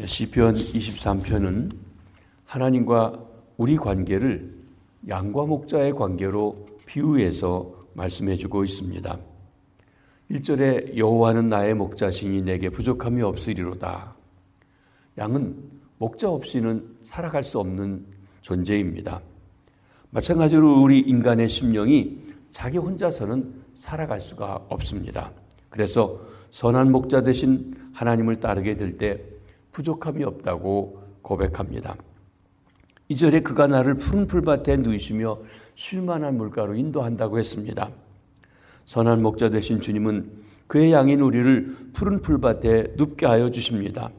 시편 23편은 하나님과 우리 관계를 양과 목자의 관계로 비유해서 말씀해 주고 있습니다. 1절에 여호와는 나의 목자시니 내게 부족함이 없으리로다. 양은 목자 없이는 살아갈 수 없는 존재입니다. 마찬가지로 우리 인간의 심령이 자기 혼자서는 살아갈 수가 없습니다. 그래서 선한 목자 대신 하나님을 따르게 될 때 부족함이 없다고 고백합니다. 2절에 그가 나를 푸른 풀밭에 누이시며 쉴만한 물가로 인도한다고 했습니다. 선한 목자 되신 주님은 그의 양인 우리를 푸른 풀밭에 눕게 하여 주십니다.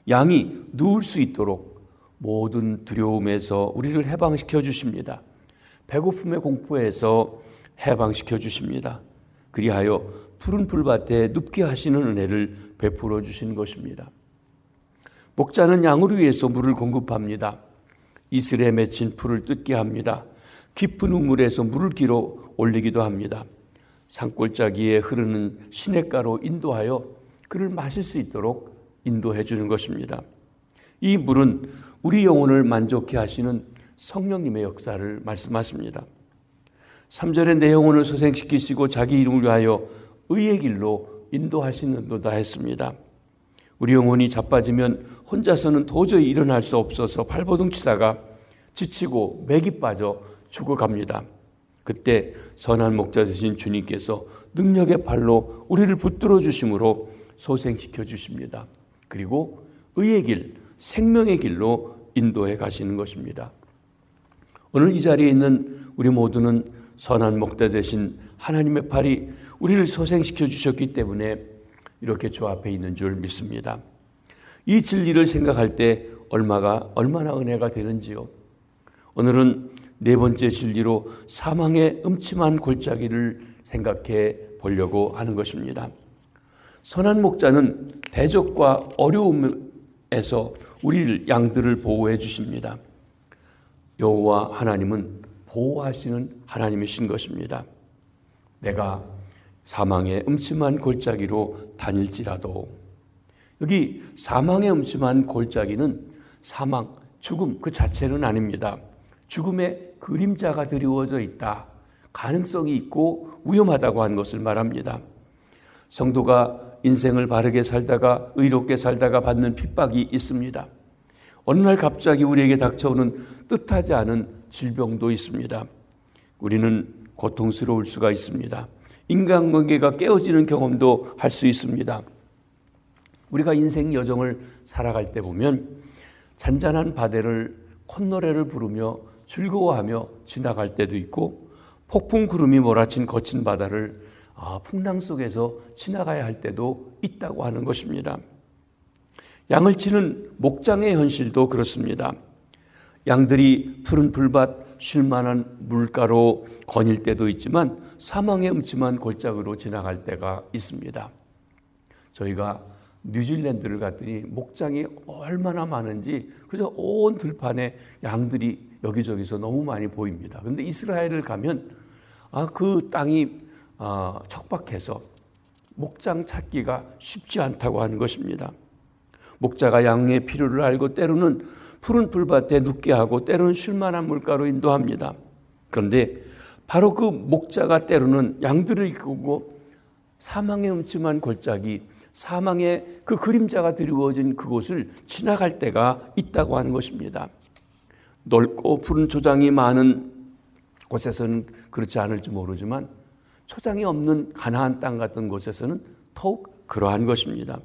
양이 누울 수 있도록 모든 두려움에서 우리를 해방시켜 주십니다. 배고픔의 공포에서 해방시켜 주십니다. 그리하여 푸른 풀밭에 눕게 하시는 은혜를 베풀어 주시는 것입니다. 목자는 양을 위해서 물을 공급합니다. 이슬에 맺힌 풀을 뜯게 합니다. 깊은 우물에서 물을 길어 올리기도 합니다. 산골짜기에 흐르는 시냇가로 인도하여 그를 마실 수 있도록 인도해 주는 것입니다. 이 물은 우리 영혼을 만족해 하시는 성령님의 역사를 말씀하십니다. 3절에 내 영혼을 소생시키시고 자기 이름을 위하여 의의 길로 인도하시는도다 했습니다. 우리 영혼이 자빠지면 혼자서는 도저히 일어날 수 없어서 발버둥치다가 지치고 맥이 빠져 죽어갑니다. 그때 선한 목자 되신 주님께서 능력의 발로 우리를 붙들어 주심으로 소생시켜 주십니다. 그리고 의의 길, 생명의 길로 인도해 가시는 것입니다. 오늘 이 자리에 있는 우리 모두는 선한 목자 되신 하나님의 팔이 우리를 소생시켜 주셨기 때문에 이렇게 주 앞에 있는 줄 믿습니다. 이 진리를 생각할 때 얼마나 은혜가 되는지요. 오늘은 네 번째 진리로 사망의 음침한 골짜기를 생각해 보려고 하는 것입니다. 선한 목자는 대적과 어려움에서 우리를 양들을 보호해 주십니다. 여호와 하나님은 보호하시는 하나님이신 것입니다. 내가 사망의 음침한 골짜기로 다닐지라도, 여기 사망의 음침한 골짜기는 사망, 죽음 그 자체는 아닙니다. 죽음의 그림자가 드리워져 있다, 가능성이 있고 위험하다고 하는 것을 말합니다. 성도가 인생을 바르게 살다가 의롭게 살다가 받는 핍박이 있습니다. 어느 날 갑자기 우리에게 닥쳐오는 뜻하지 않은 질병도 있습니다. 우리는 고통스러울 수가 있습니다. 인간관계가 깨어지는 경험도 할 수 있습니다. 우리가 인생 여정을 살아갈 때 보면 잔잔한 바다를 콧노래를 부르며 즐거워하며 지나갈 때도 있고, 폭풍 구름이 몰아친 거친 바다를 풍랑 속에서 지나가야 할 때도 있다고 하는 것입니다. 양을 치는 목장의 현실도 그렇습니다. 양들이 푸른 풀밭 쉴만한 물가로 거닐 때도 있지만 사망의 음침한 골짜기로 지나갈 때가 있습니다. 저희가 뉴질랜드를 갔더니 목장이 얼마나 많은지 그저 온 들판에 양들이 여기저기서 너무 많이 보입니다. 그런데 이스라엘을 가면 그 땅이 척박해서 목장 찾기가 쉽지 않다고 하는 것입니다. 목자가 양의 필요를 알고 때로는 푸른 풀밭에 눕게 하고 때로는 쉴만한 물가로 인도합니다. 그런데 바로 그 목자가 때로는 양들을 이끌고 사망의 음침한 골짜기, 사망의 그 그림자가 드리워진 그곳을 지나갈 때가 있다고 하는 것입니다. 넓고 푸른 초장이 많은 곳에서는 그렇지 않을지 모르지만 초장이 없는 가나안 땅 같은 곳에서는 더욱 그러한 것입니다.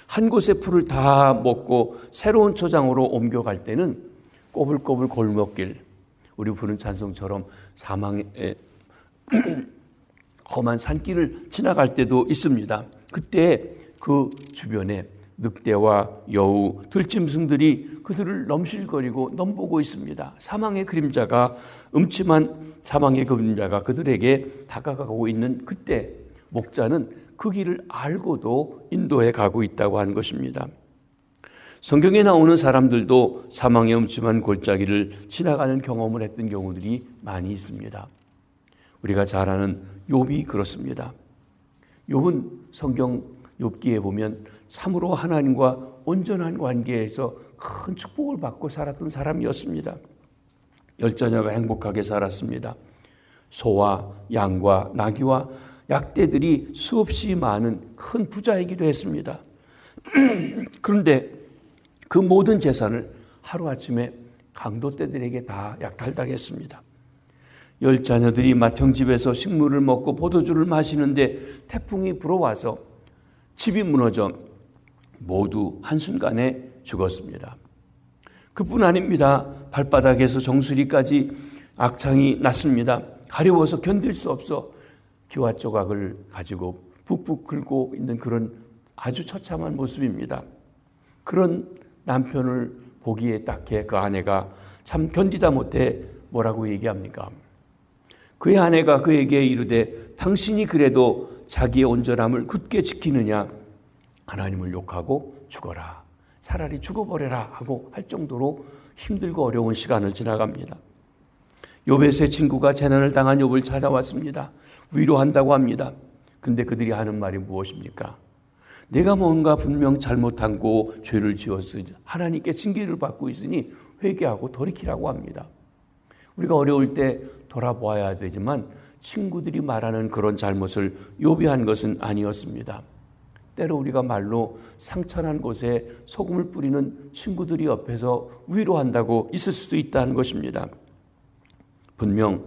한 곳의 풀을 다 먹고 새로운 초장으로 옮겨갈 때는 꼬불꼬불 골목길, 우리 부른 찬송처럼 사망의 험한 산길을 지나갈 때도 있습니다. 그때 그 주변에 늑대와 여우, 들짐승들이 그들을 넘실거리고 넘보고 있습니다. 사망의 그림자가, 음침한 사망의 그림자가 그들에게 다가가고 있는 그때 목자는 그 길을 알고도 인도해 가고 있다고 하는 것입니다. 성경에 나오는 사람들도 사망의 음침한 골짜기를 지나가는 경험을 했던 경우들이 많이 있습니다. 우리가 잘 아는 욥이 그렇습니다. 욥은 성경 욥기에 보면 참으로 하나님과 온전한 관계에서 큰 축복을 받고 살았던 사람이었습니다. 10자녀가 행복하게 살았습니다. 소와 양과 나귀와 약대들이 수없이 많은 큰 부자이기도 했습니다. 그런데 그 모든 재산을 하루아침에 강도떼들에게 다 약탈당했습니다. 10자녀들이 맏형집에서 식물을 먹고 포도주를 마시는데 태풍이 불어와서 집이 무너져 모두 한순간에 죽었습니다. 그뿐 아닙니다. 발바닥에서 정수리까지 악창이 났습니다. 가려워서 견딜 수 없어 기와 조각을 가지고 북북 긁고 있는 그런 아주 처참한 모습입니다. 그런 남편을 보기에 딱해 그 아내가 참 견디다 못해 뭐라고 얘기합니까? 그의 아내가 그에게 이르되 당신이 그래도 자기의 온전함을 굳게 지키느냐? 하나님을 욕하고 죽어라. 차라리 죽어버려라 하고 할 정도로 힘들고 어려운 시간을 지나갑니다. 욥의 세 친구가 재난을 당한 욥을 찾아왔습니다. 위로한다고 합니다. 근데 그들이 하는 말이 무엇입니까? 내가 뭔가 분명 잘못하고 죄를 지었으니 하나님께 징계를 받고 있으니 회개하고 돌이키라고 합니다. 우리가 어려울 때 돌아보아야 되지만 친구들이 말하는 그런 잘못을 욥이 한 것은 아니었습니다. 때로 우리가 말로 상처난 곳에 소금을 뿌리는 친구들이 옆에서 위로한다고 있을 수도 있다는 것입니다. 분명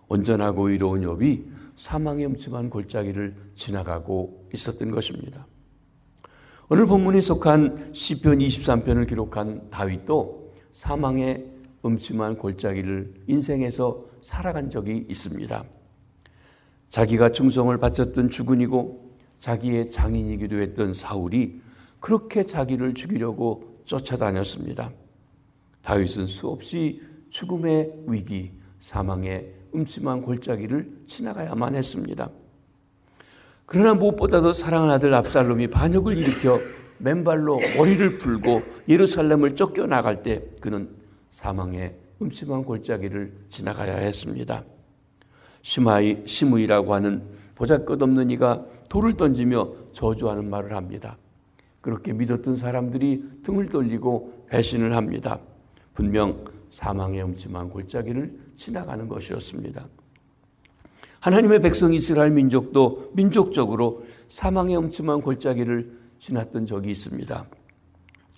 온전하고 의로운 욥이 사망의 음침한 골짜기를 지나가고 있었던 것입니다. 오늘 본문에 속한 시편 23편을 기록한 다윗도 사망의 음침한 골짜기를 인생에서 살아간 적이 있습니다. 자기가 충성을 바쳤던 주군이고 자기의 장인이기도 했던 사울이 그렇게 자기를 죽이려고 쫓아다녔습니다. 다윗은 수없이 죽음의 위기, 사망의 음침한 골짜기를 지나가야만 했습니다. 그러나 무엇보다도 사랑하는 아들 압살롬이 반역을 일으켜 맨발로 머리를 풀고 예루살렘을 쫓겨나갈 때 그는 사망의 음침한 골짜기를 지나가야 했습니다. 시므이라고 하는 보잘것없는 이가 돌을 던지며 저주하는 말을 합니다. 그렇게 믿었던 사람들이 등을 돌리고 배신을 합니다. 분명 사망의 음침한 골짜기를 지나가는 것이었습니다. 하나님의 백성 이스라엘 민족도 민족적으로 사망의 음침한 골짜기를 지났던 적이 있습니다.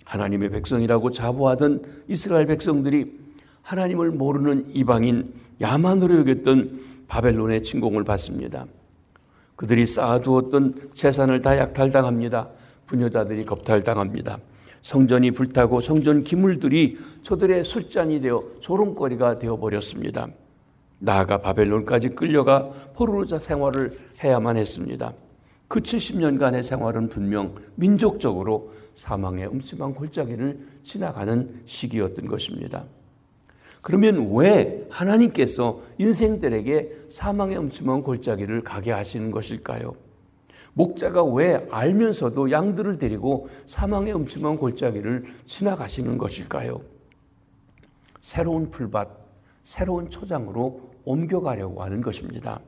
하나님의 백성이라고 자부하던 이스라엘 백성들이 하나님을 모르는 이방인 야만으로 여겼던 바벨론의 침공을 받습니다. 그들이 쌓아두었던 재산을 다 약탈당합니다. 부녀자들이 겁탈당합니다. 성전이 불타고 성전 기물들이 저들의 술잔이 되어 조롱거리가 되어버렸습니다. 나아가 바벨론까지 끌려가 포로자 생활을 해야만 했습니다. 그 70년간의 생활은 분명 민족적으로 사망의 음침한 골짜기를 지나가는 시기였던 것입니다. 그러면 왜 하나님께서 인생들에게 사망의 음침한 골짜기를 가게 하시는 것일까요? 목자가 왜 알면서도 양들을 데리고 사망의 음침한 골짜기를 지나가시는 것일까요? 새로운 풀밭, 새로운 초장으로 옮겨가려고 하는 것입니다.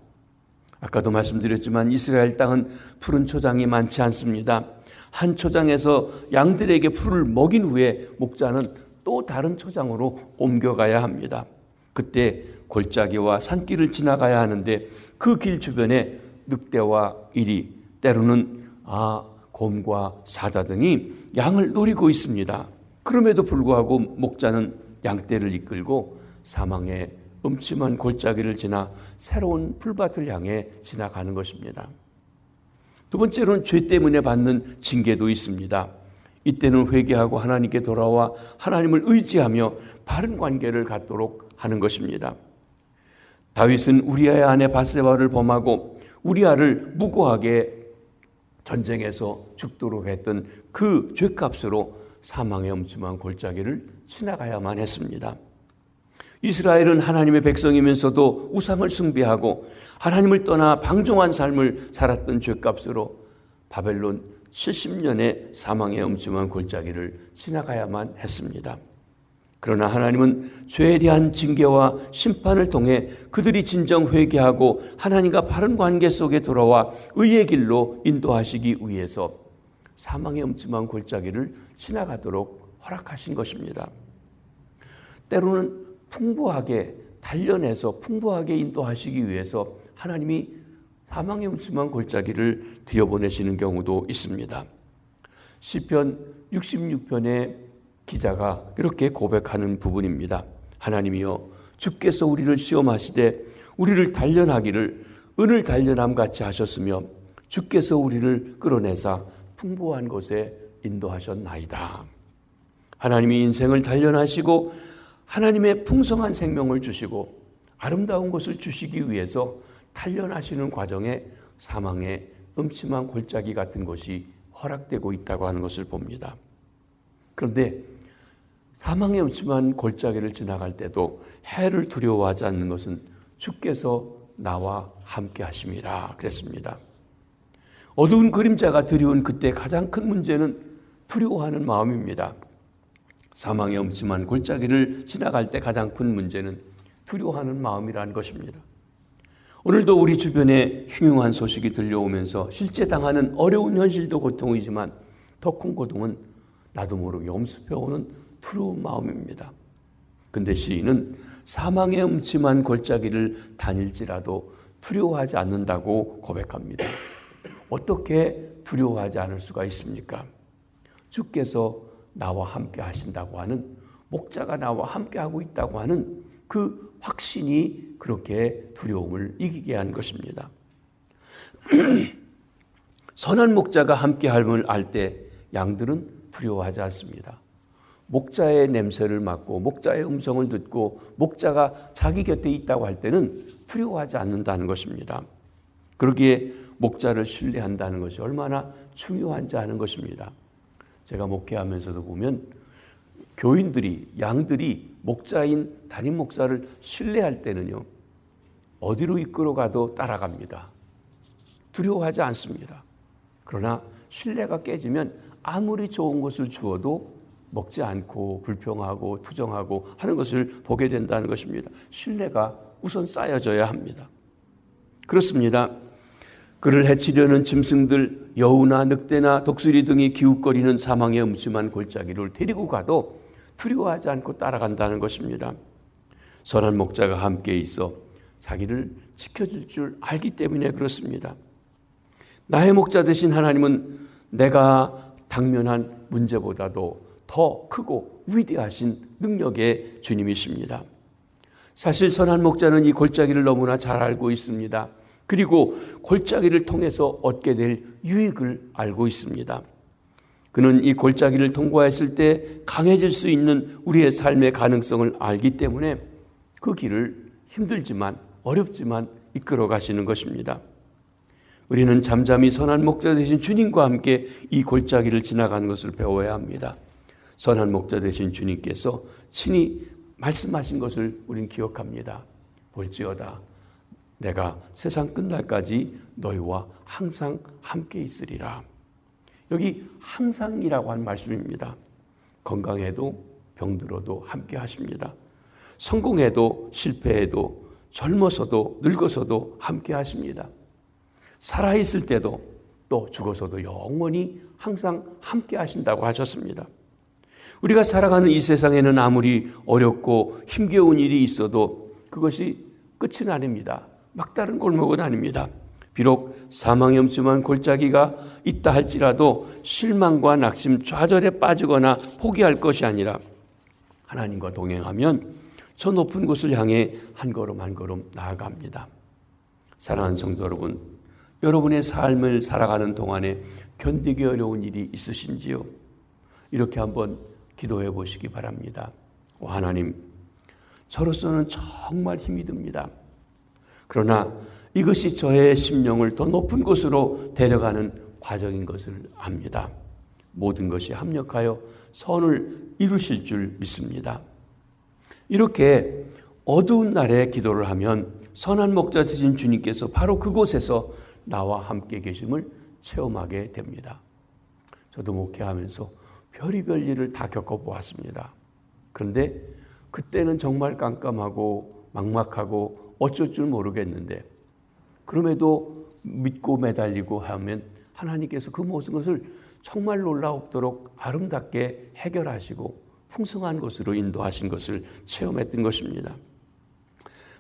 아까도 말씀드렸지만 이스라엘 땅은 푸른 초장이 많지 않습니다. 한 초장에서 양들에게 풀을 먹인 후에 목자는 또 다른 초장으로 옮겨가야 합니다. 그때 골짜기와 산길을 지나가야 하는데 그 길 주변에 늑대와 이리, 때로는 곰과 사자 등이 양을 노리고 있습니다. 그럼에도 불구하고 목자는 양떼를 이끌고 사망의 음침한 골짜기를 지나 새로운 풀밭을 향해 지나가는 것입니다. 두 번째로는 죄 때문에 받는 징계도 있습니다. 이때는 회개하고 하나님께 돌아와 하나님을 의지하며 바른 관계를 갖도록 하는 것입니다. 다윗은 우리아의 아내 바세바를 범하고 우리아를 무고하게 전쟁에서 죽도록 했던 그 죄값으로 사망의 음침한 골짜기를 지나가야만 했습니다. 이스라엘은 하나님의 백성이면서도 우상을 숭배하고 하나님을 떠나 방종한 삶을 살았던 죄값으로 바벨론 70년의 사망의 음침한 골짜기를 지나가야만 했습니다. 그러나 하나님은 죄에 대한 징계와 심판을 통해 그들이 진정 회개하고 하나님과 바른 관계 속에 돌아와 의의 길로 인도하시기 위해서 사망의 음침한 골짜기를 지나가도록 허락하신 것입니다. 때로는 풍부하게 단련해서 풍부하게 인도하시기 위해서 하나님이 사망의 음침한 골짜기를 들여보내시는 경우도 있습니다. 시편 66편의 기자가 이렇게 고백하는 부분입니다. 하나님이여, 주께서 우리를 시험하시되 우리를 단련하기를 은을 단련함 같이 하셨으며 주께서 우리를 끌어내사 풍부한 곳에 인도하셨나이다. 하나님이 인생을 단련하시고 하나님의 풍성한 생명을 주시고 아름다운 것을 주시기 위해서 단련하시는 과정에 사망의 음침한 골짜기 같은 것이 허락되고 있다고 하는 것을 봅니다. 그런데 사망의 음침한 골짜기를 지나갈 때도 해를 두려워하지 않는 것은 주께서 나와 함께 하심이라 그랬습니다. 어두운 그림자가 드리운 그때 가장 큰 문제는 두려워하는 마음입니다. 사망의 음침한 골짜기를 지나갈 때 가장 큰 문제는 두려워하는 마음이라는 것입니다. 오늘도 우리 주변에 흉흉한 소식이 들려오면서 실제 당하는 어려운 현실도 고통이지만 더 큰 고통은 나도 모르게 엄습해오는 두려운 마음입니다. 근데 시인은 사망의 음침한 골짜기를 다닐지라도 두려워하지 않는다고 고백합니다. 어떻게 두려워하지 않을 수가 있습니까? 주께서 나와 함께 하신다고 하는, 목자가 나와 함께 하고 있다고 하는 그 확신이 그렇게 두려움을 이기게 한 것입니다. 선한 목자가 함께 함을 알 때 양들은 두려워하지 않습니다. 목자의 냄새를 맡고 목자의 음성을 듣고 목자가 자기 곁에 있다고 할 때는 두려워하지 않는다는 것입니다. 그러기에 목자를 신뢰한다는 것이 얼마나 중요한지 아는 것입니다. 제가 목회하면서도 보면 교인들이, 양들이 목자인 담임 목사를 신뢰할 때는요, 어디로 이끌어가도 따라갑니다. 두려워하지 않습니다. 그러나 신뢰가 깨지면 아무리 좋은 것을 주어도 먹지 않고 불평하고 투정하고 하는 것을 보게 된다는 것입니다. 신뢰가 우선 쌓여져야 합니다. 그렇습니다. 그를 해치려는 짐승들, 여우나 늑대나 독수리 등이 기웃거리는 사망의 음침한 골짜기를 데리고 가도 두려워하지 않고 따라간다는 것입니다. 선한 목자가 함께 있어 자기를 지켜줄 줄 알기 때문에 그렇습니다. 나의 목자 되신 하나님은 내가 당면한 문제보다도 더 크고 위대하신 능력의 주님이십니다. 사실 선한 목자는 이 골짜기를 너무나 잘 알고 있습니다. 그리고 골짜기를 통해서 얻게 될 유익을 알고 있습니다. 그는 이 골짜기를 통과했을 때 강해질 수 있는 우리의 삶의 가능성을 알기 때문에 그 길을 힘들지만 어렵지만 이끌어 가시는 것입니다. 우리는 잠잠히 선한 목자 되신 주님과 함께 이 골짜기를 지나가는 것을 배워야 합니다. 선한 목자 되신 주님께서 친히 말씀하신 것을 우리는 기억합니다. 볼지어다 내가 세상 끝날까지 너희와 항상 함께 있으리라. 여기 항상이라고 하는 말씀입니다. 건강해도 병들어도 함께 하십니다. 성공해도 실패해도 젊어서도 늙어서도 함께 하십니다. 살아있을 때도 또 죽어서도 영원히 항상 함께 하신다고 하셨습니다. 우리가 살아가는 이 세상에는 아무리 어렵고 힘겨운 일이 있어도 그것이 끝은 아닙니다. 막다른 골목은 아닙니다. 비록 사망의 음침한 골짜기가 있다 할지라도 실망과 낙심, 좌절에 빠지거나 포기할 것이 아니라 하나님과 동행하면 저 높은 곳을 향해 한 걸음 한 걸음 나아갑니다. 사랑하는 성도 여러분, 여러분의 삶을 살아가는 동안에 견디기 어려운 일이 있으신지요? 이렇게 한번 기도해 보시기 바랍니다. 하나님, 저로서는 정말 힘이 듭니다. 그러나 이것이 저의 심령을 더 높은 곳으로 데려가는 과정인 것을 압니다. 모든 것이 합력하여 선을 이루실 줄 믿습니다. 이렇게 어두운 날에 기도를 하면 선한 목자 되신 주님께서 바로 그곳에서 나와 함께 계심을 체험하게 됩니다. 저도 목회하면서 별의별 일을 다 겪어보았습니다. 그런데 그때는 정말 깜깜하고 막막하고 어쩔 줄 모르겠는데 그럼에도 믿고 매달리고 하면 하나님께서 그 모든 것을 정말 놀라웠도록 아름답게 해결하시고 풍성한 것으로 인도하신 것을 체험했던 것입니다.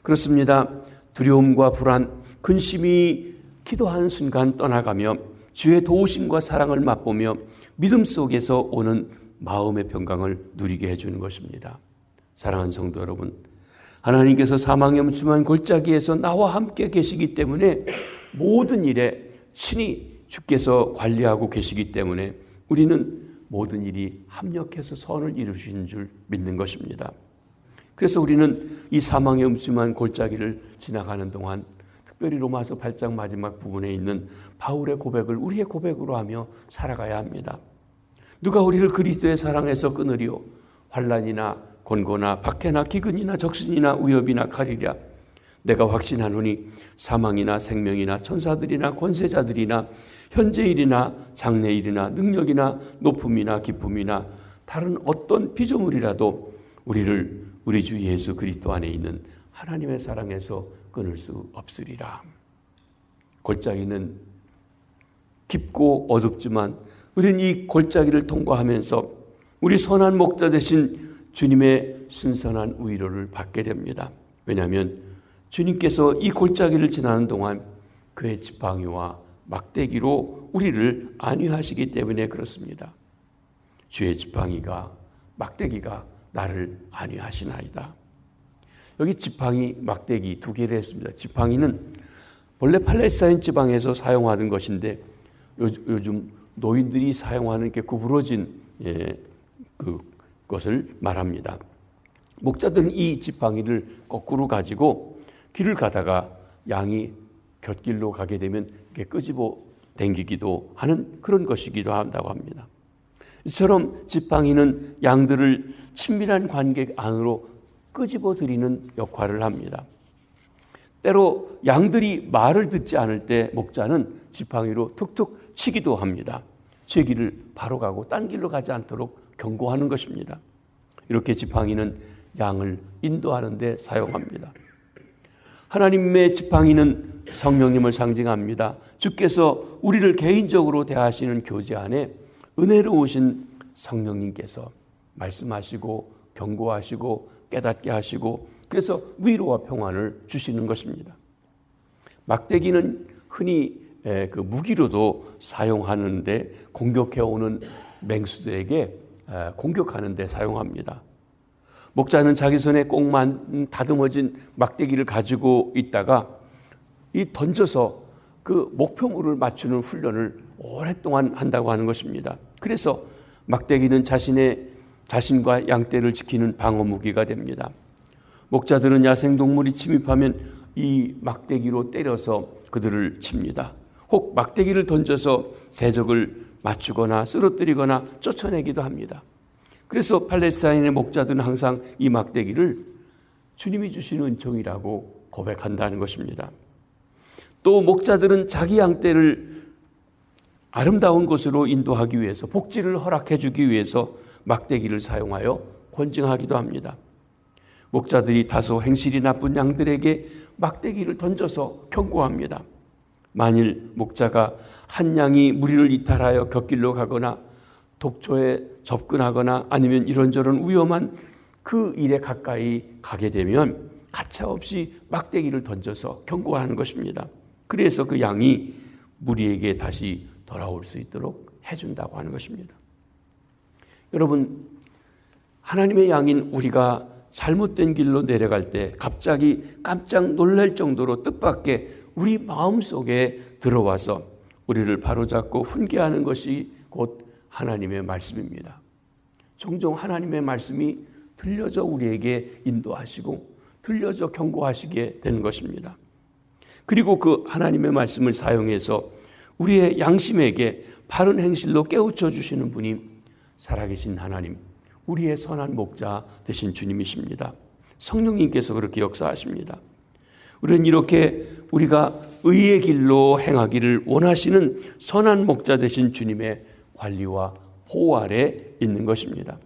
그렇습니다. 두려움과 불안, 근심이 기도하는 순간 떠나가며 주의 도우심과 사랑을 맛보며 믿음 속에서 오는 마음의 평강을 누리게 해주는 것입니다. 사랑하는 성도 여러분, 하나님께서 사망의 음침한 골짜기에서 나와 함께 계시기 때문에 모든 일에 친히 주께서 관리하고 계시기 때문에 우리는 모든 일이 합력해서 선을 이루시는 줄 믿는 것입니다. 그래서 우리는 이 사망의 음침한 골짜기를 지나가는 동안 특별히 로마서 8장 마지막 부분에 있는 바울의 고백을 우리의 고백으로 하며 살아가야 합니다. 누가 우리를 그리스도의 사랑에서 끊으리요? 환난이나 곤고나 박해나 기근이나 적신이나 위협이나 칼이랴. 내가 확신하노니 사망이나 생명이나 천사들이나 권세자들이나 현재일이나 장래일이나 능력이나 높음이나 기쁨이나 다른 어떤 피조물이라도 우리를 우리 주 예수 그리스도 안에 있는 하나님의 사랑에서 끊을 수 없으리라. 골짜기는 깊고 어둡지만 우리는 이 골짜기를 통과하면서 우리 선한 목자 되신 주님의 신선한 위로를 받게 됩니다. 왜냐하면 주님께서 이 골짜기를 지나는 동안 그의 지팡이와 막대기로 우리를 안위하시기 때문에 그렇습니다. 주의 지팡이가 막대기가 나를 안위하시나이다. 여기 지팡이, 막대기 두 개를 했습니다. 지팡이는 원래 팔레스타인 지방에서 사용하던 것인데 요즘 노인들이 사용하는 게 구부러진 그것을 말합니다. 목자들은 이 지팡이를 거꾸로 가지고 길을 가다가 양이 곁길로 가게 되면 이렇게 끄집어 당기기도 하는 그런 것이기도 한다고 합니다. 이처럼 지팡이는 양들을 친밀한 관계 안으로 끄집어 들이는 역할을 합니다. 때로 양들이 말을 듣지 않을 때 목자는 지팡이로 툭툭 치기도 합니다. 제 길을 바로 가고 딴 길로 가지 않도록 경고하는 것입니다. 이렇게 지팡이는 양을 인도하는 데 사용합니다. 하나님의 지팡이는 성령님을 상징합니다. 주께서 우리를 개인적으로 대하시는 교제 안에 은혜로우신 성령님께서 말씀하시고 경고하시고 깨닫게 하시고 그래서 위로와 평안을 주시는 것입니다. 막대기는 흔히 그 무기로도 사용하는데 공격해오는 맹수들에게 공격하는 데 사용합니다. 목자는 자기 손에 꼭 다듬어진 막대기를 가지고 있다가 이 던져서 그 목표물을 맞추는 훈련을 오랫동안 한다고 하는 것입니다. 그래서 막대기는 자신과 양떼를 지키는 방어 무기가 됩니다. 목자들은 야생동물이 침입하면 이 막대기로 때려서 그들을 칩니다. 혹 막대기를 던져서 대적을 맞추거나 쓰러뜨리거나 쫓아내기도 합니다. 그래서 팔레스타인의 목자들은 항상 이 막대기를 주님이 주시는 은총이라고 고백한다는 것입니다. 또 목자들은 자기 양떼를 아름다운 곳으로 인도하기 위해서 복지를 허락해 주기 위해서 막대기를 사용하여 권징하기도 합니다. 목자들이 다소 행실이 나쁜 양들에게 막대기를 던져서 경고합니다. 만일 목자가 한 양이 무리를 이탈하여 곁길로 가거나 독초에 접근하거나 아니면 이런저런 위험한 그 일에 가까이 가게 되면 가차없이 막대기를 던져서 경고하는 것입니다. 그래서 그 양이 무리에게 다시 돌아올 수 있도록 해준다고 하는 것입니다. 여러분, 하나님의 양인 우리가 잘못된 길로 내려갈 때 갑자기 깜짝 놀랄 정도로 뜻밖의 우리 마음속에 들어와서 우리를 바로잡고 훈계하는 것이 곧 하나님의 말씀입니다. 종종 하나님의 말씀이 들려져 우리에게 인도하시고 들려져 경고하시게 되는 것입니다. 그리고 그 하나님의 말씀을 사용해서 우리의 양심에게 바른 행실로 깨우쳐 주시는 분이 살아계신 하나님, 우리의 선한 목자 되신 주님이십니다. 성령님께서 그렇게 역사하십니다. 우리는 이렇게 우리가 의의 길로 행하기를 원하시는 선한 목자 되신 주님의 관리와 보호 아래 있는 것입니다.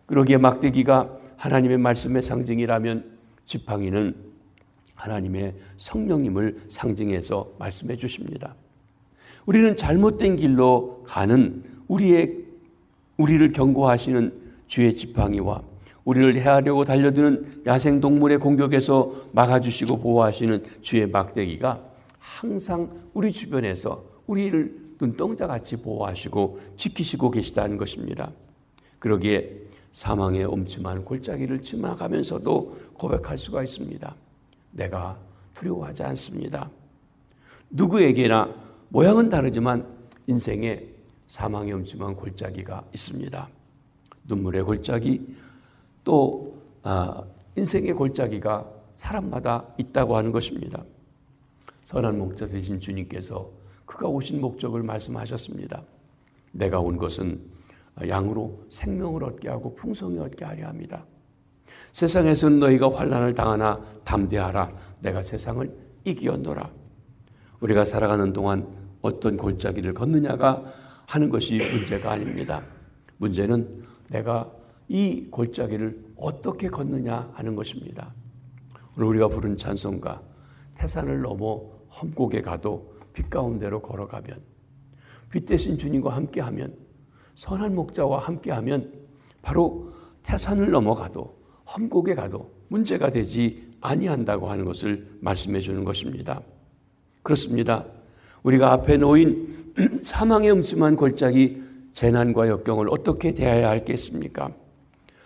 그러기에 막대기가 하나님의 말씀의 상징이라면 지팡이는 하나님의 성령님을 상징해서 말씀해 주십니다. 우리는 잘못된 길로 가는 우리를 경고하시는 주의 지팡이와 우리를 해하려고 달려드는 야생동물의 공격에서 막아주시고 보호하시는 주의 막대기가 항상 우리 주변에서 우리를 눈동자같이 보호하시고 지키시고 계시다는 것입니다. 그러기에 사망의 엄침한 골짜기를 지나가면서도 고백할 수가 있습니다. 내가 두려워하지 않습니다. 누구에게나 모양은 다르지만 인생에 사망의 엄침한 골짜기가 있습니다. 눈물의 골짜기, 또 인생의 골짜기가 사람마다 있다고 하는 것입니다. 선한 목자 되신 주님께서 그가 오신 목적을 말씀하셨습니다. 내가 온 것은 양으로 생명을 얻게 하고 풍성히 얻게 하려 합니다. 세상에서는 너희가 환난을 당하나 담대하라. 내가 세상을 이기었노라. 우리가 살아가는 동안 어떤 골짜기를 걷느냐가 하는 것이 문제가 아닙니다. 문제는 내가 이 골짜기를 어떻게 걷느냐 하는 것입니다. 오늘 우리가 부른 찬송가 태산을 넘어 험곡에 가도 빛 가운데로 걸어가면, 빛 대신 주님과 함께하면, 선한 목자와 함께하면 바로 태산을 넘어가도 험곡에 가도 문제가 되지 아니한다고 하는 것을 말씀해 주는 것입니다. 그렇습니다. 우리가 앞에 놓인 사망의 음침한 골짜기 재난과 역경을 어떻게 대해야 할겠습니까?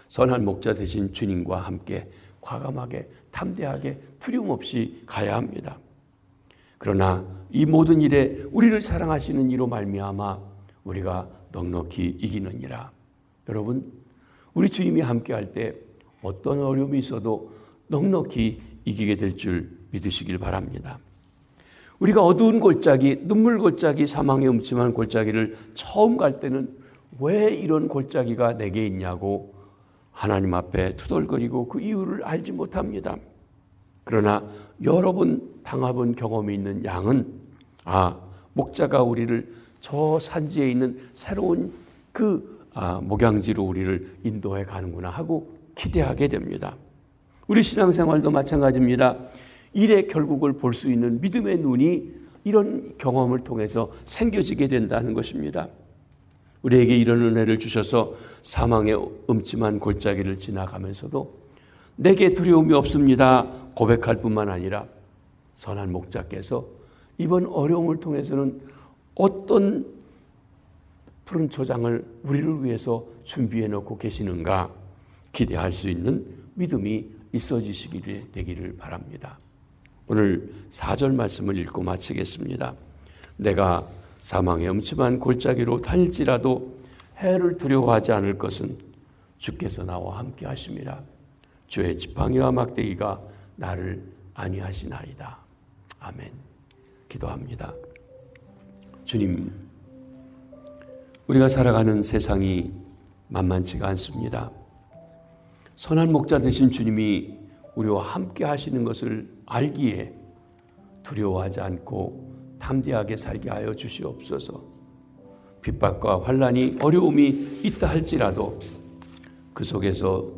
선한 목자 되신 주님과 함께 과감하게 담대하게 두려움 없이 가야 합니다. 그러나 이 모든 일에 우리를 사랑하시는 이로 말미암아 우리가 넉넉히 이기느니라. 여러분, 우리 주님이 함께할 때 어떤 어려움이 있어도 넉넉히 이기게 될 줄 믿으시길 바랍니다. 우리가 어두운 골짜기, 눈물 골짜기, 사망의 음침한 골짜기를 처음 갈 때는 왜 이런 골짜기가 내게 있냐고 하나님 앞에 투덜거리고 그 이유를 알지 못합니다. 그러나 여러 번 당해본 경험이 있는 양은 목자가 우리를 저 산지에 있는 새로운 그 목양지로 우리를 인도해 가는구나 하고 기대하게 됩니다. 우리 신앙생활도 마찬가지입니다. 일의 결국을 볼 수 있는 믿음의 눈이 이런 경험을 통해서 생겨지게 된다는 것입니다. 우리에게 이런 은혜를 주셔서 사망의 음침한 골짜기를 지나가면서도 내게 두려움이 없습니다 고백할 뿐만 아니라 선한 목자께서 이번 어려움을 통해서는 어떤 푸른 초장을 우리를 위해서 준비해 놓고 계시는가 기대할 수 있는 믿음이 있어지시기를 되기를 바랍니다. 오늘 4절 말씀을 읽고 마치겠습니다. 내가 사망의 음침한 골짜기로 다닐지라도 해를 두려워하지 않을 것은 주께서 나와 함께 하심이라. 주의 지팡이와 막대기가 나를 안위하시나이다. 아멘. 기도합니다. 주님, 우리가 살아가는 세상이 만만치가 않습니다. 선한 목자 되신 주님이 우리와 함께 하시는 것을 알기에 두려워하지 않고 담대하게 살게 하여 주시옵소서. 핍박과 환난이 어려움이 있다 할지라도 그 속에서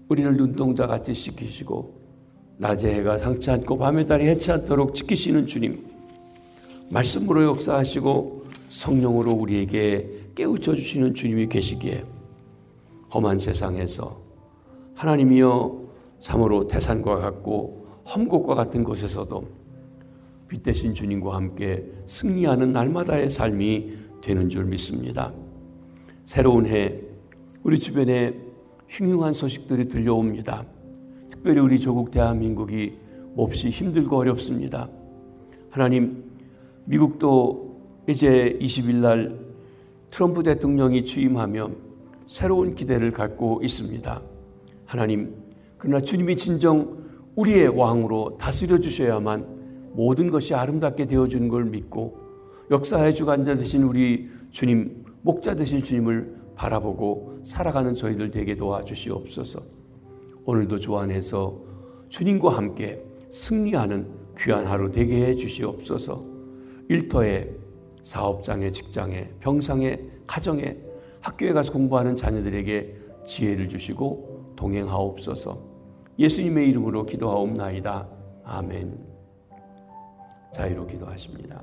우리를 눈동자같이 지키시고 낮에 해가 상치 않고 밤의 달이 해치 않도록 지키시는 주님, 말씀으로 역사하시고 성령으로 우리에게 깨우쳐 주시는 주님이 계시기에 험한 세상에서 하나님이여 참으로 태산과 같고 험곡과 같은 곳에서도 빛 대신 주님과 함께 승리하는 날마다의 삶이 되는 줄 믿습니다. 새로운 해 우리 주변에 흉흉한 소식들이 들려옵니다. 특별히 우리 조국 대한민국이 몹시 힘들고 어렵습니다. 하나님, 미국도 이제 20일 날 트럼프 대통령이 취임하며 새로운 기대를 갖고 있습니다. 하나님, 그러나 주님이 진정 우리의 왕으로 다스려 주셔야만 모든 것이 아름답게 되어주는 걸 믿고 역사의 주관자 되신 우리 주님, 목자 되신 주님을 바라보고 살아가는 저희들 되게 도와주시옵소서. 오늘도 주 안에서 주님과 함께 승리하는 귀한 하루 되게 해 주시옵소서. 일터에, 사업장에, 직장에, 병상에, 가정에, 학교에 가서 공부하는 자녀들에게 지혜를 주시고 동행하옵소서. 예수님의 이름으로 기도하옵나이다. 아멘. 자유로 기도하십니다.